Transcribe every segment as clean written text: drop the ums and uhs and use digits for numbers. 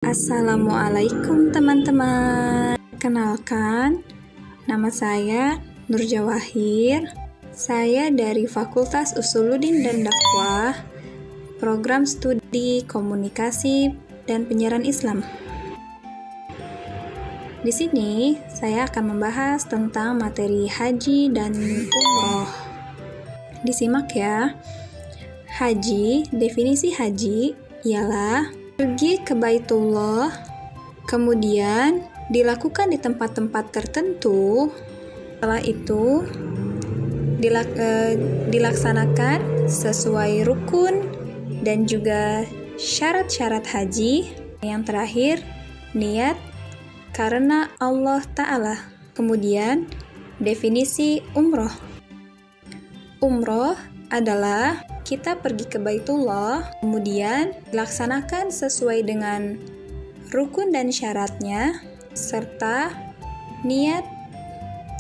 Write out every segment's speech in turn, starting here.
Assalamualaikum teman-teman. Kenalkan, nama saya Nur Jawahir. Saya dari Fakultas Usuluddin dan Dakwah, Program Studi Komunikasi dan Penyiaran Islam. Di sini saya akan membahas tentang materi haji dan umroh. Disimak ya. Haji, definisi haji ialah pergi ke Baitullah, kemudian dilakukan di tempat-tempat tertentu. Setelah itu dilaksanakan sesuai rukun dan juga syarat-syarat haji. Yang terakhir, niat karena Allah Ta'ala. Kemudian definisi umroh. Umroh adalah kita pergi ke Baitullah, kemudian dilaksanakan sesuai dengan rukun dan syaratnya, serta niat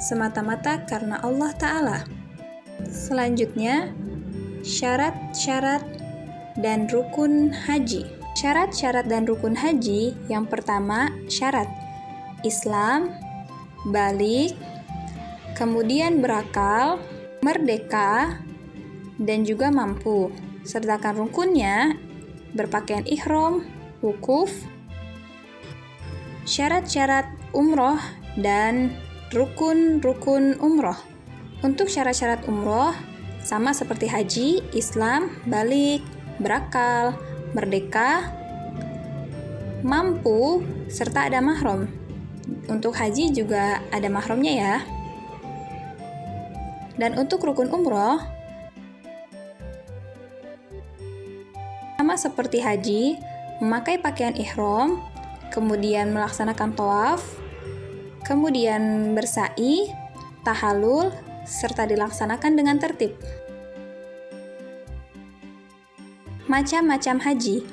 semata-mata karena Allah Ta'ala. Selanjutnya, syarat-syarat dan rukun haji. Syarat-syarat dan rukun haji, yang pertama syarat Islam, balik, kemudian berakal, merdeka, dan juga mampu. Sertakan rukunnya, berpakaian ihram, wukuf. Syarat-syarat umroh dan rukun-rukun umroh. Untuk syarat-syarat umroh, sama seperti haji, Islam, balik, berakal, merdeka, mampu, serta ada mahram. Untuk haji juga ada mahramnya ya. Dan untuk rukun umroh, sama seperti haji, memakai pakaian ihram, kemudian melaksanakan tawaf, kemudian bersa'i, tahallul, serta dilaksanakan dengan tertib. Macam-macam haji.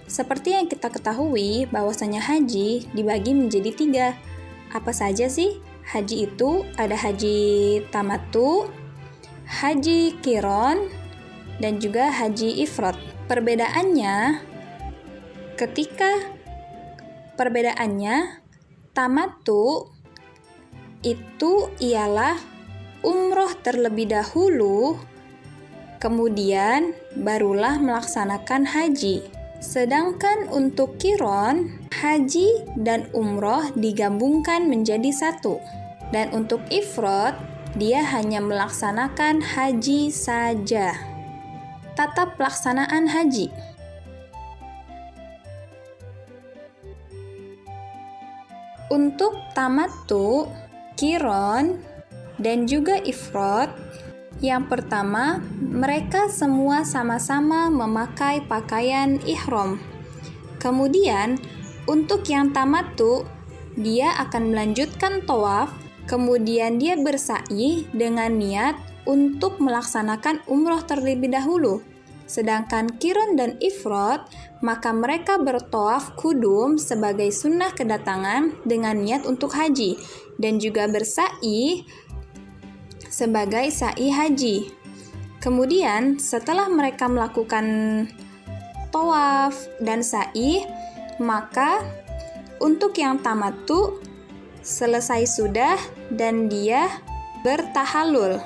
Seperti yang kita ketahui, bahwasanya haji dibagi menjadi 3. Apa saja sih? Haji itu ada haji tamattu, haji qiron, dan juga haji ifrad. Perbedaannya, tamattu itu ialah umroh terlebih dahulu, kemudian barulah melaksanakan haji. Sedangkan untuk qiron, haji dan umroh digabungkan menjadi satu. Dan untuk ifrad, dia hanya melaksanakan haji saja. Tata pelaksanaan haji. Untuk tamattu, qiron, dan juga ifrad, yang pertama, mereka semua sama-sama memakai pakaian ihram. Kemudian, untuk yang tamattu, dia akan melanjutkan tawaf, kemudian dia bersa'i dengan niat untuk melaksanakan umroh terlebih dahulu. Sedangkan qiron dan ifrad, maka mereka bertawaf kudum sebagai sunnah kedatangan dengan niat untuk haji, dan juga bersa'i sebagai sa'i haji. Kemudian setelah mereka melakukan tawaf dan sa'i, maka untuk yang tamattu selesai sudah dan dia bertahallul.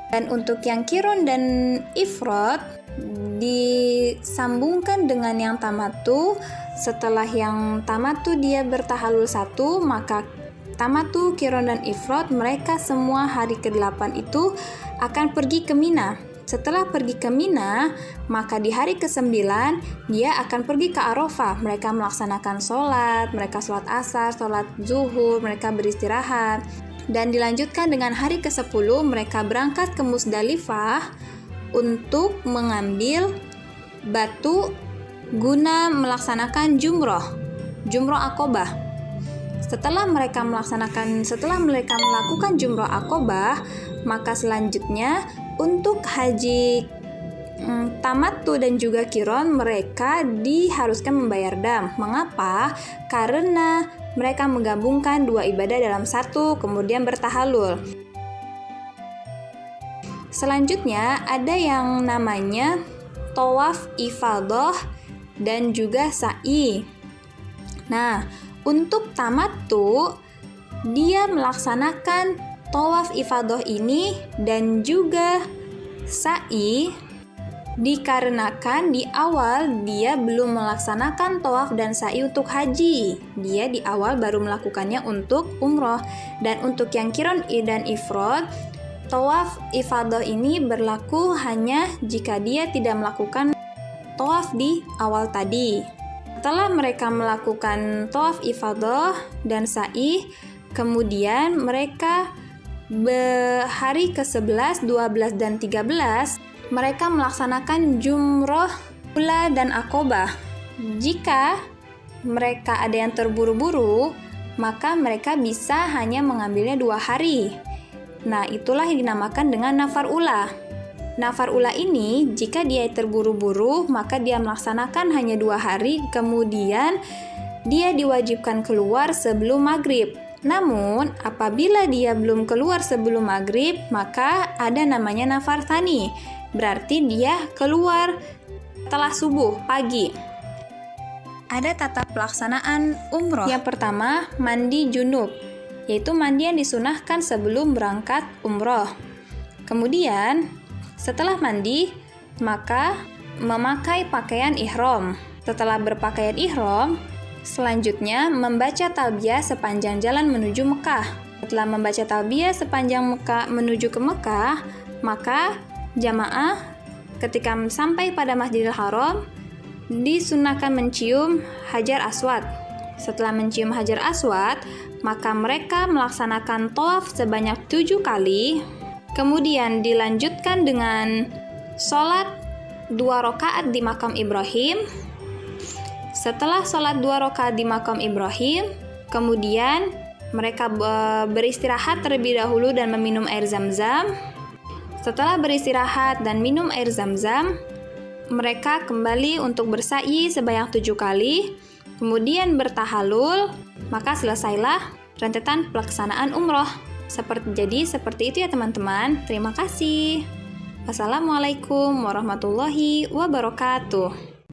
Dan untuk yang qiron dan ifrad disambungkan dengan yang tamattu. Setelah yang tamattu dia bertahallul 1, maka tamattu, qiron, dan ifrad mereka semua hari ke-8 itu akan pergi ke Mina. Setelah pergi ke Mina, maka di hari ke-9 dia akan pergi ke Arafah. Mereka melaksanakan sholat, mereka sholat asar, sholat zuhur, mereka beristirahat. Dan dilanjutkan dengan hari ke-10 mereka berangkat ke Musdalifah untuk mengambil batu guna melaksanakan jumroh Aqobah. Setelah mereka melakukan jumroh Aqobah, maka selanjutnya untuk haji tamattu dan juga qiron mereka diharuskan membayar dam. Mengapa? Karena mereka menggabungkan 2 ibadah dalam satu, kemudian bertahallul. Selanjutnya ada yang namanya tawaf ifadah dan juga sa'i. Nah, untuk tamattu, dia melaksanakan tawaf ifadah ini dan juga sa'i dikarenakan di awal dia belum melaksanakan tawaf dan sa'i untuk haji. Dia di awal baru melakukannya untuk umroh. Dan untuk yang qiron dan ifrad, tawaf ifadah ini berlaku hanya jika dia tidak melakukan tawaf di awal tadi. Setelah mereka melakukan tawaf ifadah dan sa'i, kemudian mereka hari ke-11, 12, dan 13 mereka melaksanakan jumroh ula dan akobah. Jika mereka ada yang terburu-buru, maka mereka bisa hanya mengambilnya 2 hari. Nah, itulah yang dinamakan dengan nafar ula. Nafar ula ini, jika dia terburu-buru, maka dia melaksanakan hanya 2 hari, kemudian dia diwajibkan keluar sebelum maghrib. Namun, apabila dia belum keluar sebelum maghrib, maka ada namanya nafar tsani. Berarti dia keluar setelah subuh pagi. Ada tata pelaksanaan umroh. Yang pertama, mandi junub, yaitu mandi yang disunahkan sebelum berangkat umroh. Kemudian, setelah mandi, maka memakai pakaian ihram. Setelah berpakaian ihram, selanjutnya membaca talbiyah sepanjang jalan menuju Mekah. Setelah membaca talbiyah sepanjang menuju ke Mekah, maka jamaah ketika sampai pada Masjidil Haram disunahkan mencium Hajar Aswad. Setelah mencium Hajar Aswad, maka mereka melaksanakan tawaf sebanyak 7 kali. Kemudian dilanjutkan dengan sholat 2 rakaat di makam Ibrahim. Setelah sholat 2 rakaat di makam Ibrahim, kemudian mereka beristirahat terlebih dahulu dan meminum air zam-zam. Setelah beristirahat dan minum air zam-zam, mereka kembali untuk bersa'i sebanyak 7 kali, kemudian bertahalul, maka selesailah rentetan pelaksanaan umroh. Seperti itu ya teman-teman. Terima kasih. Wassalamualaikum warahmatullahi wabarakatuh.